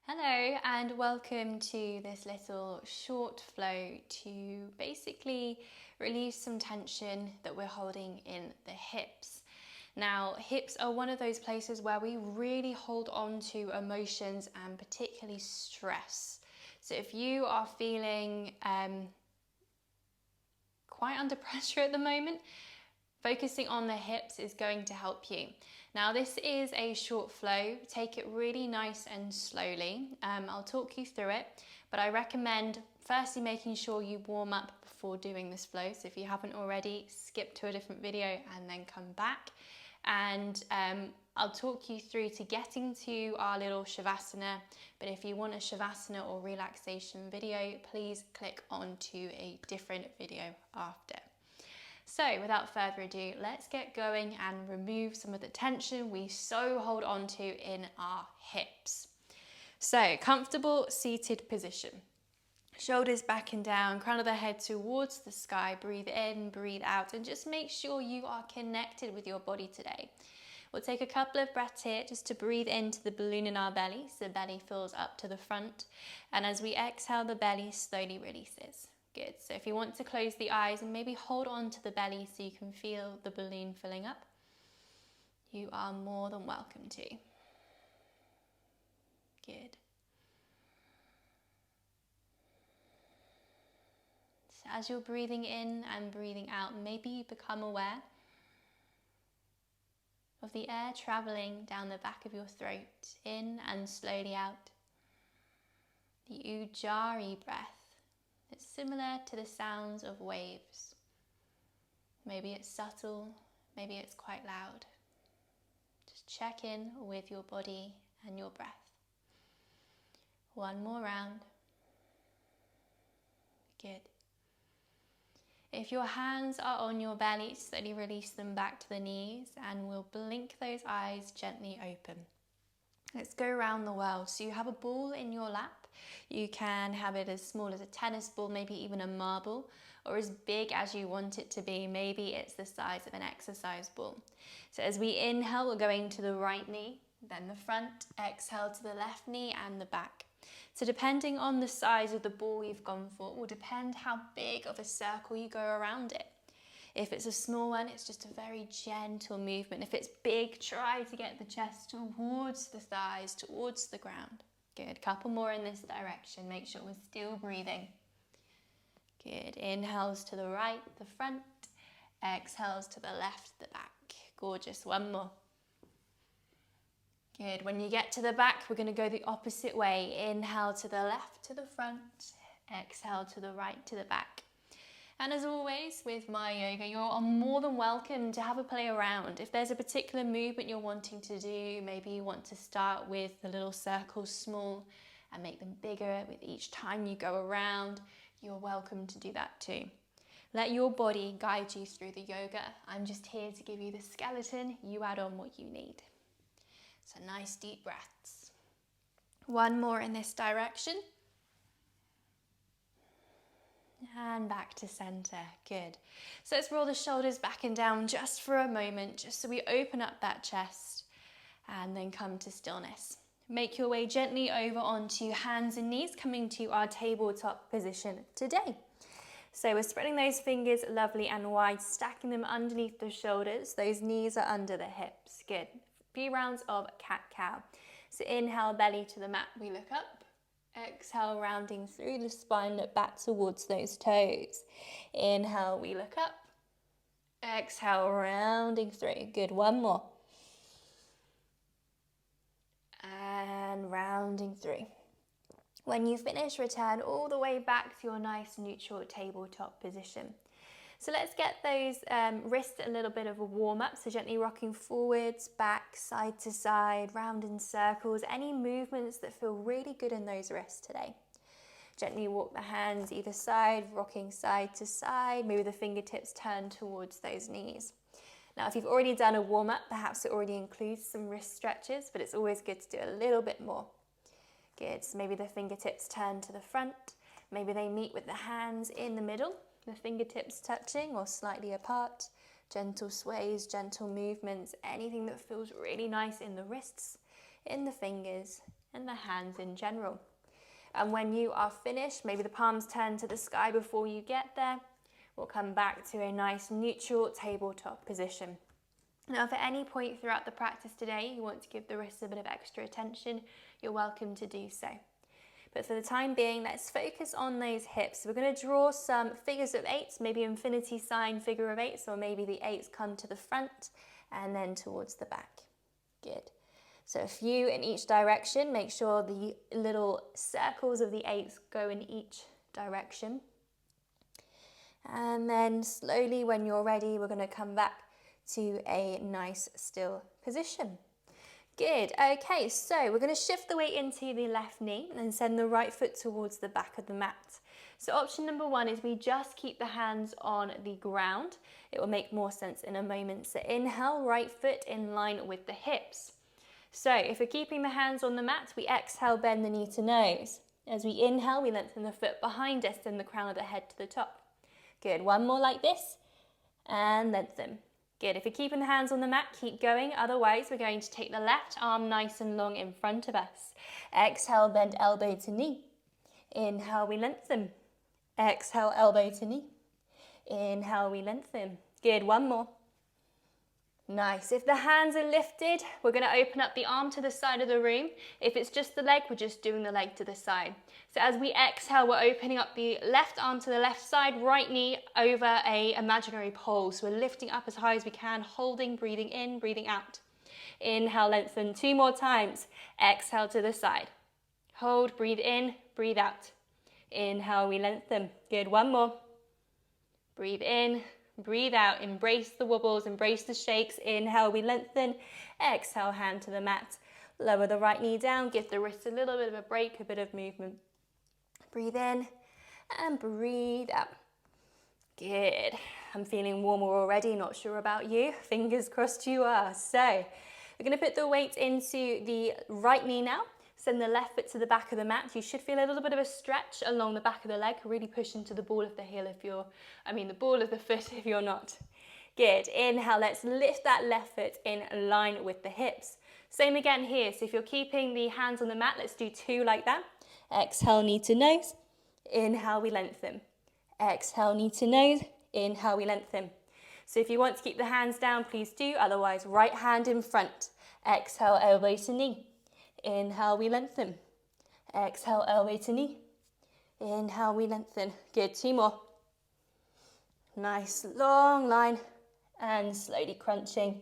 Hello and welcome to this little short flow to basically release some tension that we're holding in the hips. Now, hips are one of those places where we really hold on to emotions and particularly stress. So if you are feeling quite under pressure at the moment, focusing on the hips is going to help you. Now this is a short flow, take it really nice and slowly. I'll talk you through it, but I recommend firstly making sure you warm up before doing this flow. So if you haven't already, skip to a different video and then come back. And I'll talk you through to getting to our little Shavasana, but if you want a Shavasana or relaxation video, please click on to a different video after. So without further ado, let's get going and remove some of the tension we so hold on to in our hips. So comfortable seated position. Shoulders back and down, crown of the head towards the sky. Breathe in, breathe out, and just make sure you are connected with your body today. We'll take a couple of breaths here just to breathe into the balloon in our belly, so the belly fills up to the front. And as we exhale, the belly slowly releases. Good. So if you want to close the eyes and maybe hold on to the belly so you can feel the balloon filling up, you are more than welcome to. Good. So as you're breathing in and breathing out, maybe you become aware of the air traveling down the back of your throat, in and slowly out. The Ujjayi breath. It's similar to the sounds of waves. Maybe it's subtle, maybe it's quite loud. Just check in with your body and your breath. One more round. Good. If your hands are on your belly, slowly release them back to the knees and we'll blink those eyes gently open. Let's go around the world. So you have a ball in your lap. You can have it as small as a tennis ball, maybe even a marble, or as big as you want it to be. Maybe it's the size of an exercise ball. So as we inhale, we're going to the right knee, then the front, exhale to the left knee and the back. So depending on the size of the ball you've gone for, will depend how big of a circle you go around it. If it's a small one, it's just a very gentle movement. If it's big, try to get the chest towards the thighs, towards the ground. Good, couple more in this direction. Make sure we're still breathing. Good, inhales to the right, the front. Exhales to the left, the back. Gorgeous, one more. Good, when you get to the back, we're gonna go the opposite way. Inhale to the left, to the front. Exhale to the right, to the back. And as always with my yoga, you're more than welcome to have a play around. If there's a particular movement you're wanting to do, maybe you want to start with the little circles small and make them bigger with each time you go around, you're welcome to do that too. Let your body guide you through the yoga. I'm just here to give you the skeleton, you add on what you need. So nice deep breaths. One more in this direction. And back to center, good. So let's roll the shoulders back and down just for a moment, just so we open up that chest and then come to stillness. Make your way gently over onto hands and knees, coming to our tabletop position today. So we're spreading those fingers lovely and wide, stacking them underneath the shoulders. Those knees are under the hips, good. A few rounds of cat-cow. So inhale, belly to the mat, we look up. Exhale, rounding through the spine, look back towards those toes. Inhale, we look up. Exhale, rounding through. Good, one more. And rounding through. When you finish, return all the way back to your nice neutral tabletop position. So let's get those wrists a little bit of a warm up. So gently rocking forwards, back, side to side, round in circles. Any movements that feel really good in those wrists today. Gently walk the hands either side, rocking side to side. Maybe the fingertips turn towards those knees. Now, if you've already done a warm up, perhaps it already includes some wrist stretches, but it's always good to do a little bit more. Good, so maybe the fingertips turn to the front. Maybe they meet with the hands in the middle. The fingertips touching or slightly apart, gentle sways, gentle movements, anything that feels really nice in the wrists in the fingers and the hands in general. And when you are finished, maybe the palms turn to the sky before you get there. We'll come back to a nice neutral tabletop position. Now, if at any point throughout the practice today you want to give the wrists a bit of extra attention, you're welcome to do so. But for the time being, let's focus on those hips. We're going to draw some figures of eights, maybe infinity sign figure of eights, or maybe the eights come to the front and then towards the back. Good. So a few in each direction. Make sure the little circles of the eights go in each direction. And then slowly, when you're ready, we're going to come back to a nice still position. Good. Okay, so we're going to shift the weight into the left knee and send the right foot towards the back of the mat. So option number one is we just keep the hands on the ground. It will make more sense in a moment. So inhale, right foot in line with the hips. So if we're keeping the hands on the mat, we exhale, bend the knee to nose. As we inhale, we lengthen the foot behind us and the crown of the head to the top. Good. One more like this and lengthen. Good. If you're keeping the hands on the mat, keep going. Otherwise, we're going to take the left arm nice and long in front of us. Exhale, bend elbow to knee. Inhale, we lengthen. Exhale, elbow to knee. Inhale, we lengthen. Good. One more. Nice. If the hands are lifted, we're going to open up the arm to the side of the room. If it's just the leg, we're just doing the leg to the side. So as we exhale, we're opening up the left arm to the left side, right knee over an imaginary pole. So we're lifting up as high as we can, holding, breathing in, breathing out. Inhale, lengthen 2 more times. Exhale to the side. Hold, breathe in, breathe out. Inhale, we lengthen. Good. 1 more. Breathe in. Breathe out, embrace the wobbles, embrace the shakes. Inhale, we lengthen. Exhale, hand to the mat. Lower the right knee down, give the wrists a little bit of a break, a bit of movement. Breathe in and breathe out. Good. I'm feeling warmer already, not sure about you. Fingers crossed you are. So we're going to put the weight into the right knee now. Send the left foot to the back of the mat. You should feel a little bit of a stretch along the back of the leg. Really push into the ball of the heel the ball of the foot if you're not. Good. Inhale, let's lift that left foot in line with the hips. Same again here. So if you're keeping the hands on the mat, let's do 2 like that. Exhale, knee to nose. Inhale, we lengthen. Exhale, knee to nose. Inhale, we lengthen. So if you want to keep the hands down, please do. Otherwise, right hand in front. Exhale, elbow to knee. Inhale, we lengthen. Exhale, elbow to knee. Inhale, we lengthen. Good. 2 more. Nice long line and slowly crunching.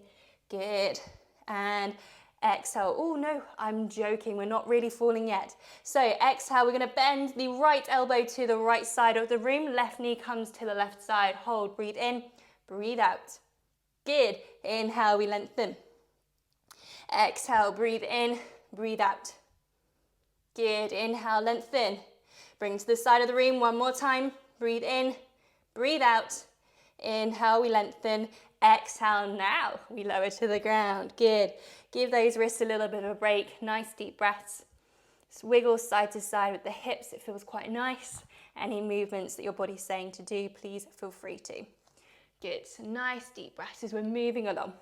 Good. And exhale. Oh no, I'm joking. We're not really falling yet. So exhale, we're going to bend the right elbow to the right side of the room. Left knee comes to the left side. Hold, breathe in, breathe out. Good. Inhale, we lengthen. Exhale, breathe in. Breathe out. Good. Inhale, lengthen. Bring to the side of the room 1 more time. Breathe in, breathe out. Inhale, we lengthen. Exhale, now we lower to the ground. Good. Give those wrists a little bit of a break. Nice deep breaths. Just wiggle side to side with the hips. It feels quite nice. Any movements that your body's saying to do, please feel free to. Good. Nice deep breaths as we're moving along.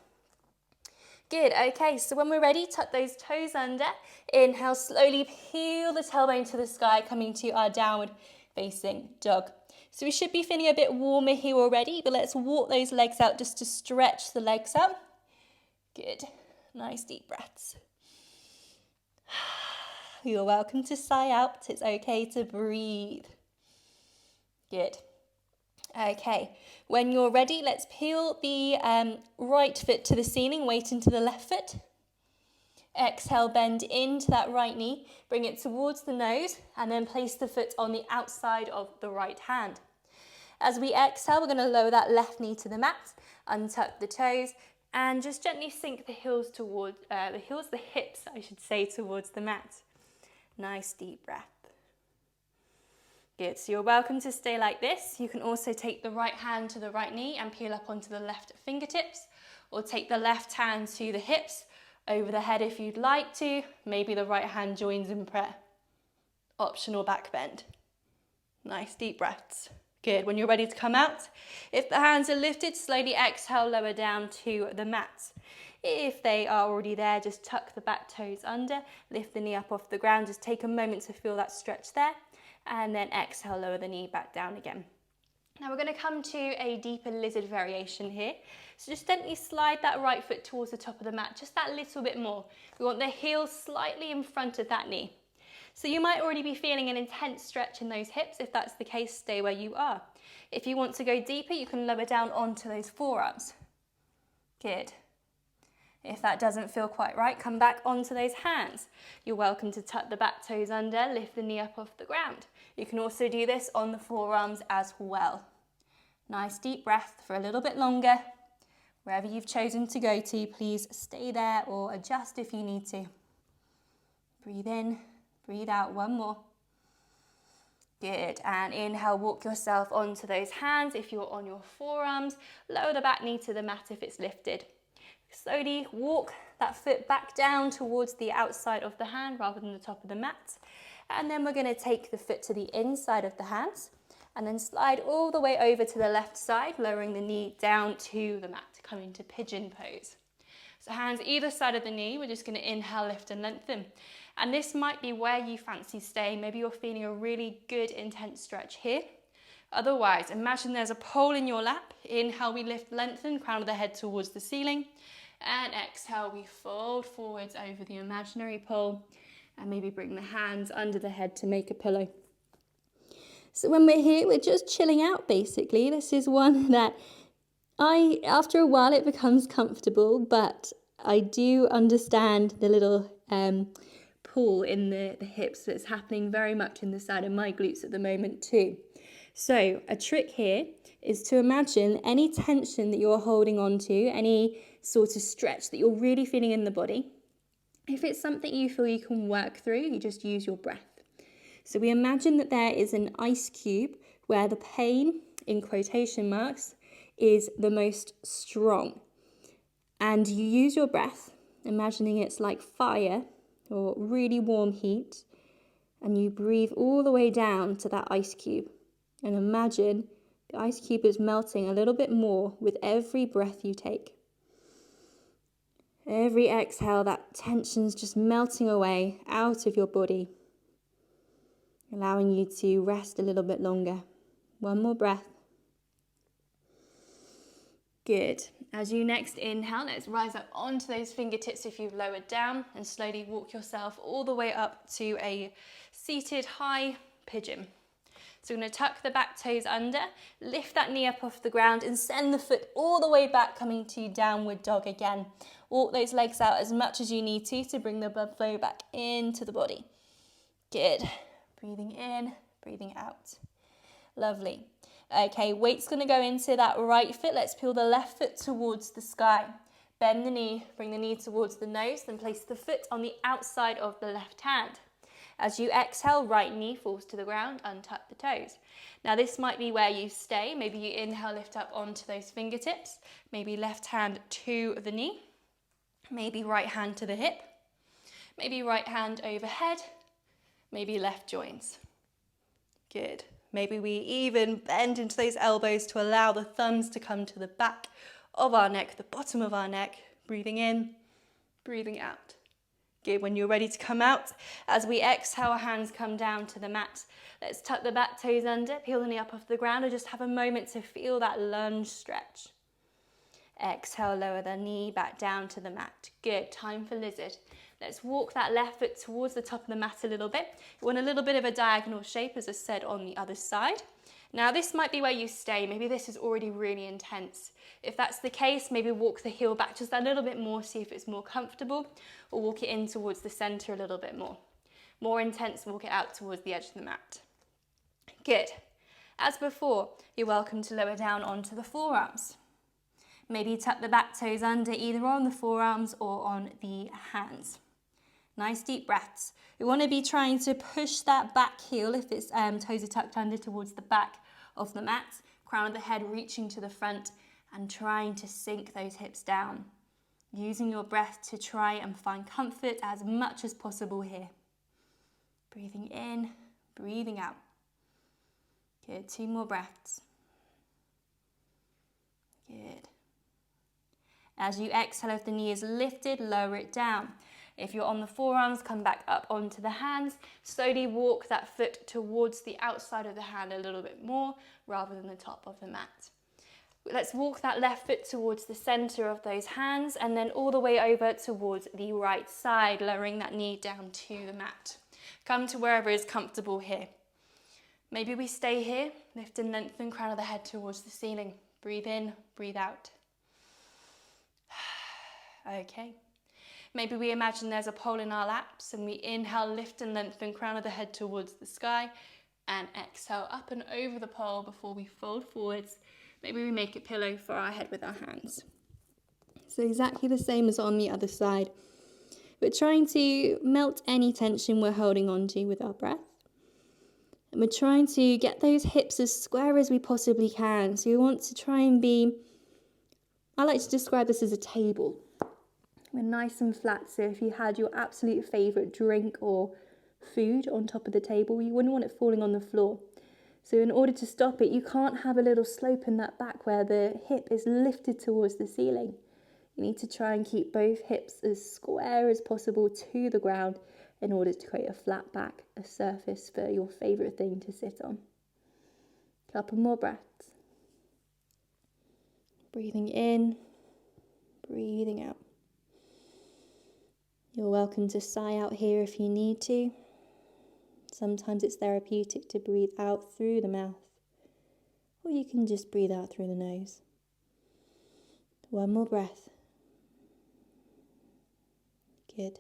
Good. Okay, so when we're ready, tuck those toes under. Inhale, slowly peel the tailbone to the sky, coming to our downward facing dog. So we should be feeling a bit warmer here already, but let's walk those legs out just to stretch the legs out. Good. Nice deep breaths. You're welcome to sigh out. It's okay to breathe. Good. Okay, when you're ready, let's peel the right foot to the ceiling, weight into the left foot. Exhale, bend into that right knee, bring it towards the nose, and then place the foot on the outside of the right hand. As we exhale, we're going to lower that left knee to the mat, untuck the toes, and just gently sink the hips, towards the mat. Nice deep breath. Good, so you're welcome to stay like this. You can also take the right hand to the right knee and peel up onto the left fingertips, or take the left hand to the hips, over the head if you'd like to. Maybe the right hand joins in prayer. Optional back bend. Nice deep breaths. Good, when you're ready to come out, if the hands are lifted, slowly exhale, lower down to the mat. If they are already there, just tuck the back toes under, lift the knee up off the ground, just take a moment to feel that stretch there, and then exhale, lower the knee back down again. Now we're going to come to a deeper lizard variation here. So just gently slide that right foot towards the top of the mat, just that little bit more. We want the heel slightly in front of that knee. So you might already be feeling an intense stretch in those hips. If that's the case, stay where you are. If you want to go deeper, you can lower down onto those forearms. Good. If that doesn't feel quite right, come back onto those hands. You're welcome to tuck the back toes under, lift the knee up off the ground. You can also do this on the forearms as well. Nice deep breath for a little bit longer. Wherever you've chosen to go to, please stay there or adjust if you need to. Breathe in, breathe out, one more. Good, and inhale, walk yourself onto those hands. If you're on your forearms, lower the back knee to the mat if it's lifted. Slowly walk that foot back down towards the outside of the hand rather than the top of the mat. And then we're going to take the foot to the inside of the hands and then slide all the way over to the left side, lowering the knee down to the mat, coming to pigeon pose. So hands either side of the knee, we're just going to inhale, lift and lengthen. And this might be where you fancy staying. Maybe you're feeling a really good intense stretch here. Otherwise, imagine there's a pole in your lap. Inhale, we lift, lengthen, crown of the head towards the ceiling. And exhale, we fold forwards over the imaginary pole and maybe bring the hands under the head to make a pillow. So when we're here, we're just chilling out basically. This is one that after a while it becomes comfortable, but I do understand the little pull in the hips that's happening very much in the side of my glutes at the moment too. So a trick here is to imagine any tension that you're holding on to, any sort of stretch that you're really feeling in the body. If it's something you feel you can work through, you just use your breath. So we imagine that there is an ice cube where the pain, in quotation marks, is the most strong. And you use your breath, imagining it's like fire or really warm heat, and you breathe all the way down to that ice cube. And imagine the ice cube is melting a little bit more with every breath you take. Every exhale, that tension's just melting away out of your body, allowing you to rest a little bit longer. One more breath. Good. As you next inhale, let's rise up onto those fingertips if you've lowered down and slowly walk yourself all the way up to a seated high pigeon. So we're going to tuck the back toes under, lift that knee up off the ground and send the foot all the way back, coming to downward dog again. Walk those legs out as much as you need to bring the blood flow back into the body. Good. Breathing in, breathing out. Lovely. Okay, weight's going to go into that right foot. Let's peel the left foot towards the sky. Bend the knee, bring the knee towards the nose, then place the foot on the outside of the left hand. As you exhale, right knee falls to the ground, untuck the toes. Now this might be where you stay. Maybe you inhale, lift up onto those fingertips. Maybe left hand to the knee. Maybe right hand to the hip. Maybe right hand overhead. Maybe left joins. Good. Maybe we even bend into those elbows to allow the thumbs to come to the back of our neck, the bottom of our neck. Breathing in, breathing out. Good. When you're ready to come out, as we exhale, our hands come down to the mat. Let's tuck the back toes under, peel the knee up off the ground, and just have a moment to feel that lunge stretch. Exhale, lower the knee back down to the mat. Good. Time for lizard. Let's walk that left foot towards the top of the mat a little bit. You want a little bit of a diagonal shape, as I said, on the other side. Now this might be where you stay. Maybe this is already really intense. If that's the case, maybe walk the heel back just a little bit more, see if it's more comfortable, or walk it in towards the center a little bit more. More intense, walk it out towards the edge of the mat. Good. As before, you're welcome to lower down onto the forearms. Maybe tuck the back toes under, either on the forearms or on the hands. Nice deep breaths. We want to be trying to push that back heel, if it's toes are tucked under, towards the back of the mat. Crown of the head reaching to the front and trying to sink those hips down. Using your breath to try and find comfort as much as possible here. Breathing in, breathing out. Good, 2 more breaths. Good. As you exhale, if the knee is lifted, lower it down. If you're on the forearms, come back up onto the hands. Slowly walk that foot towards the outside of the hand a little bit more rather than the top of the mat. Let's walk that left foot towards the center of those hands and then all the way over towards the right side, lowering that knee down to the mat. Come to wherever is comfortable here. Maybe we stay here, lift and lengthen crown of the head towards the ceiling. Breathe in, breathe out. Okay. Maybe we imagine there's a pole in our laps and we inhale, lift and lengthen crown of the head towards the sky and exhale up and over the pole before we fold forwards. Maybe we make a pillow for our head with our hands. So exactly the same as on the other side. We're trying to melt any tension we're holding on to with our breath. And we're trying to get those hips as square as we possibly can. So we want to try and be, I like to describe this as a table. We're nice and flat, so if you had your absolute favourite drink or food on top of the table, you wouldn't want it falling on the floor. So in order to stop it, you can't have a little slope in that back where the hip is lifted towards the ceiling. You need to try and keep both hips as square as possible to the ground in order to create a flat back, a surface for your favourite thing to sit on. Couple more breaths. Breathing in, breathing out. You're welcome to sigh out here if you need to. Sometimes it's therapeutic to breathe out through the mouth, or you can just breathe out through the nose. One more breath. Good.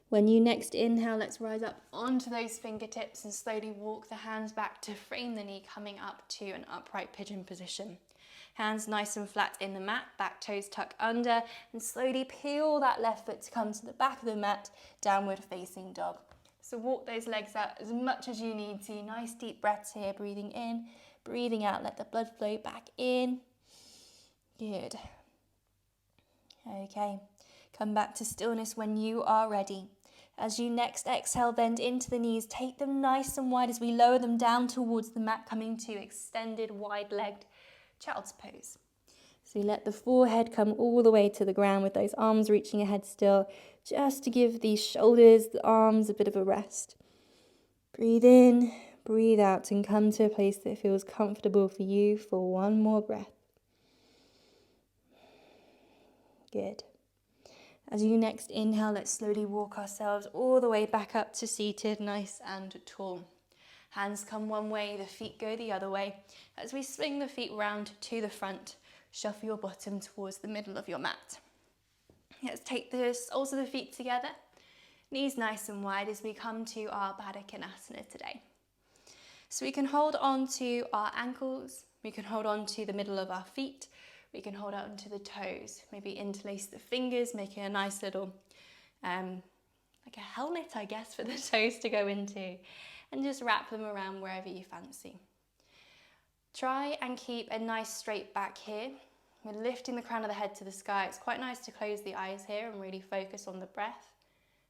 When you next inhale, let's rise up onto those fingertips and slowly walk the hands back to frame the knee, coming up to an upright pigeon position. Hands nice and flat in the mat, back toes tuck under, and slowly peel that left foot to come to the back of the mat, downward facing dog. So walk those legs out as much as you need to. Nice deep breaths here, breathing in, breathing out. Let the blood flow back in. Good. Okay, come back to stillness when you are ready. As you next exhale, bend into the knees. Take them nice and wide as we lower them down towards the mat, coming to extended, wide-legged child's pose. So let the forehead come all the way to the ground with those arms reaching ahead still, just to give the shoulders, the arms a bit of a rest. Breathe in, breathe out, and come to a place that feels comfortable for you for one more breath. Good. As you next inhale, let's slowly walk ourselves all the way back up to seated, nice and tall. Hands come one way, the feet go the other way. As we swing the feet round to the front, shuffle your bottom towards the middle of your mat. Let's take the soles of the feet together, knees nice and wide as we come to our Baddha Kinasana today. So we can hold on to our ankles, we can hold on to the middle of our feet, we can hold on to the toes, maybe interlace the fingers, making a nice little, like a helmet, I guess, for the toes to go into, and just wrap them around wherever you fancy. Try and keep a nice straight back here. We're lifting the crown of the head to the sky. It's quite nice to close the eyes here and really focus on the breath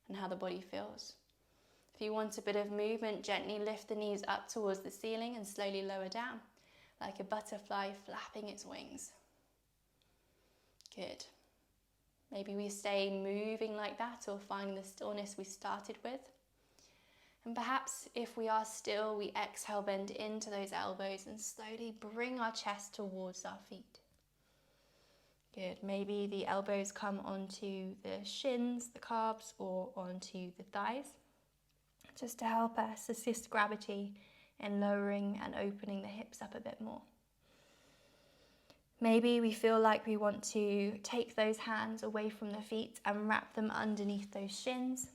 and how the body feels. If you want a bit of movement, gently lift the knees up towards the ceiling and slowly lower down, like a butterfly flapping its wings. Good. Maybe we stay moving like that or find the stillness we started with. And perhaps if we are still, we exhale, bend into those elbows and slowly bring our chest towards our feet. Good. Maybe the elbows come onto the shins, the calves, or onto the thighs, just to help us assist gravity in lowering and opening the hips up a bit more. Maybe we feel like we want to take those hands away from the feet and wrap them underneath those shins,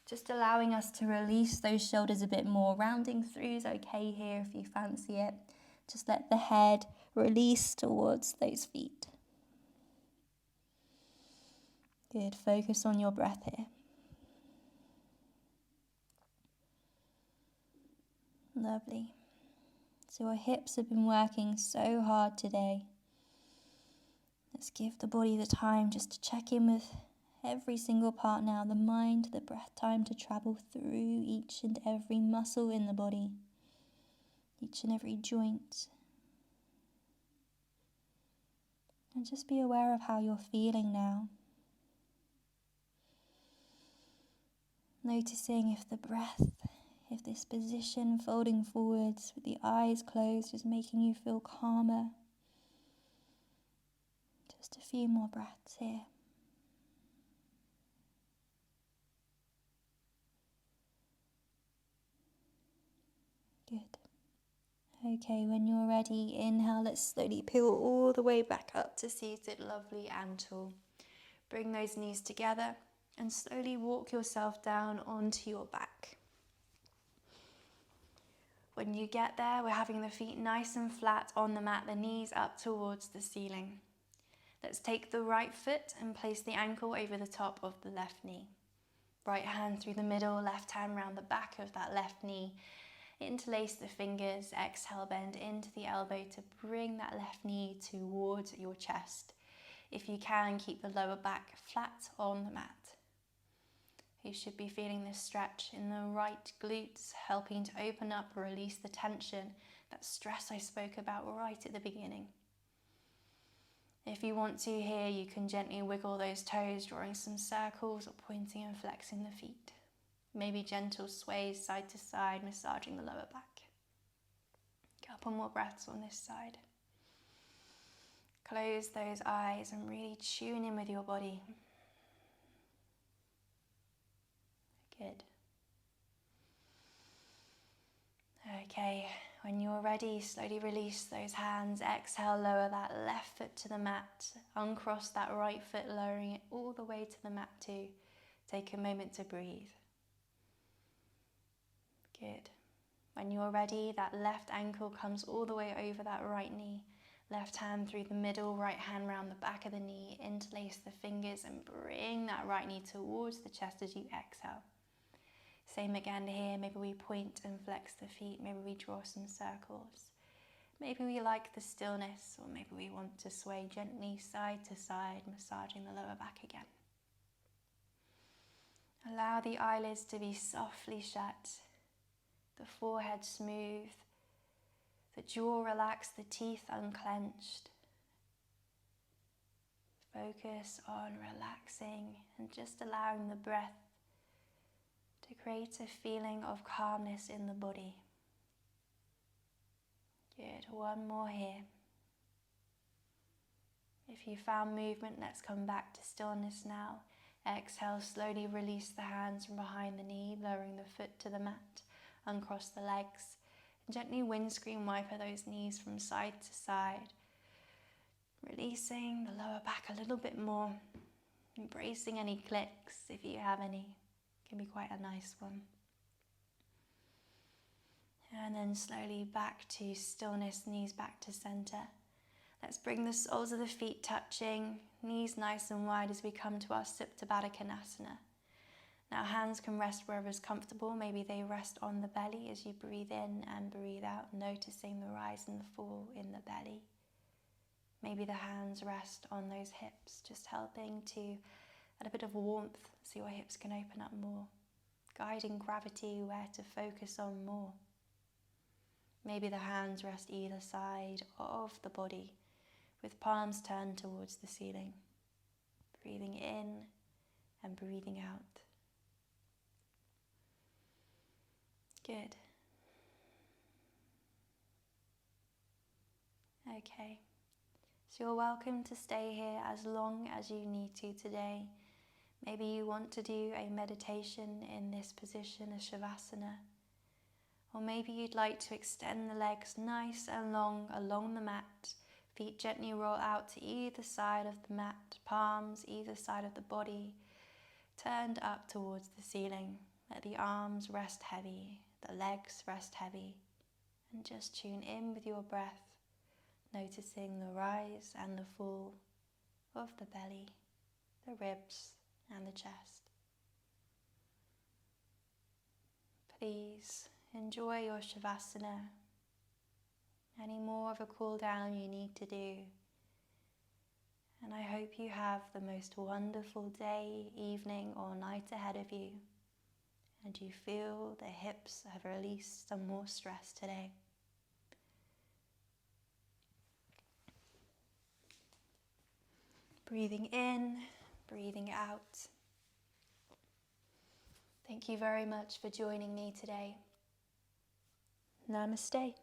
just allowing us to release those shoulders a bit more. Rounding through is okay here if you fancy it. Just let the head release towards those feet. Good. Focus on your breath here. Lovely. So our hips have been working so hard today. Let's give the body the time just to check in with every single part now. The mind, the breath, time to travel through each and every muscle in the body, each and every joint. And just be aware of how you're feeling now. Noticing if the breath, if this position folding forwards with the eyes closed is making you feel calmer. Just a few more breaths here. Good. Okay, when you're ready, inhale, let's slowly peel all the way back up to seated, lovely and tall. Bring those knees together and slowly walk yourself down onto your back. When you get there, we're having the feet nice and flat on the mat, the knees up towards the ceiling. Let's take the right foot and place the ankle over the top of the left knee. Right hand through the middle, left hand round the back of that left knee. Interlace the fingers, exhale, bend into the elbow to bring that left knee towards your chest. If you can, keep the lower back flat on the mat. You should be feeling this stretch in the right glutes, helping to open up, release the tension, that stress I spoke about right at the beginning. If you want to here, you can gently wiggle those toes, drawing some circles or pointing and flexing the feet. Maybe gentle sways side to side, massaging the lower back. A couple more breaths on this side. Close those eyes and really tune in with your body. Good. Okay, when you're ready, slowly release those hands. Exhale, lower that left foot to the mat. Uncross that right foot, lowering it all the way to the mat too. Take a moment to breathe. Good. When you're ready, that left ankle comes all the way over that right knee. Left hand through the middle, right hand round the back of the knee. Interlace the fingers and bring that right knee towards the chest as you exhale. Same again here, maybe we point and flex the feet, maybe we draw some circles. Maybe we like the stillness, or maybe we want to sway gently side to side, massaging the lower back again. Allow the eyelids to be softly shut, the forehead smooth, the jaw relaxed, the teeth unclenched. Focus on relaxing and just allowing the breath to create a feeling of calmness in the body. Good, one more here. If you found movement, let's come back to stillness now. Exhale, slowly release the hands from behind the knee, lowering the foot to the mat, uncross the legs, and gently windscreen wiper those knees from side to side, releasing the lower back a little bit more, embracing any clicks if you have any. Can be quite a nice one. And then slowly back to stillness, knees back to center. Let's bring the soles of the feet touching, knees nice and wide as we come to our Baddha Kinasana. Now hands can rest wherever is comfortable. Maybe they rest on the belly as you breathe in and breathe out, noticing the rise and the fall in the belly. Maybe the hands rest on those hips, just helping to add a bit of warmth so your hips can open up more, guiding gravity where to focus on more. Maybe the hands rest either side of the body, with palms turned towards the ceiling, breathing in and breathing out. Good. Okay, so you're welcome to stay here as long as you need to today. Maybe you want to do a meditation in this position, a Shavasana. Or maybe you'd like to extend the legs nice and long along the mat. Feet gently roll out to either side of the mat, palms either side of the body, turned up towards the ceiling. Let the arms rest heavy, the legs rest heavy, and just tune in with your breath, noticing the rise and the fall of the belly, the ribs, and the chest. Please enjoy your Shavasana. Any more of a cool down you need to do. And I hope you have the most wonderful day, evening, or night ahead of you. And you feel the hips have released some more stress today. Breathing in, breathing out. Thank you very much for joining me today. Namaste.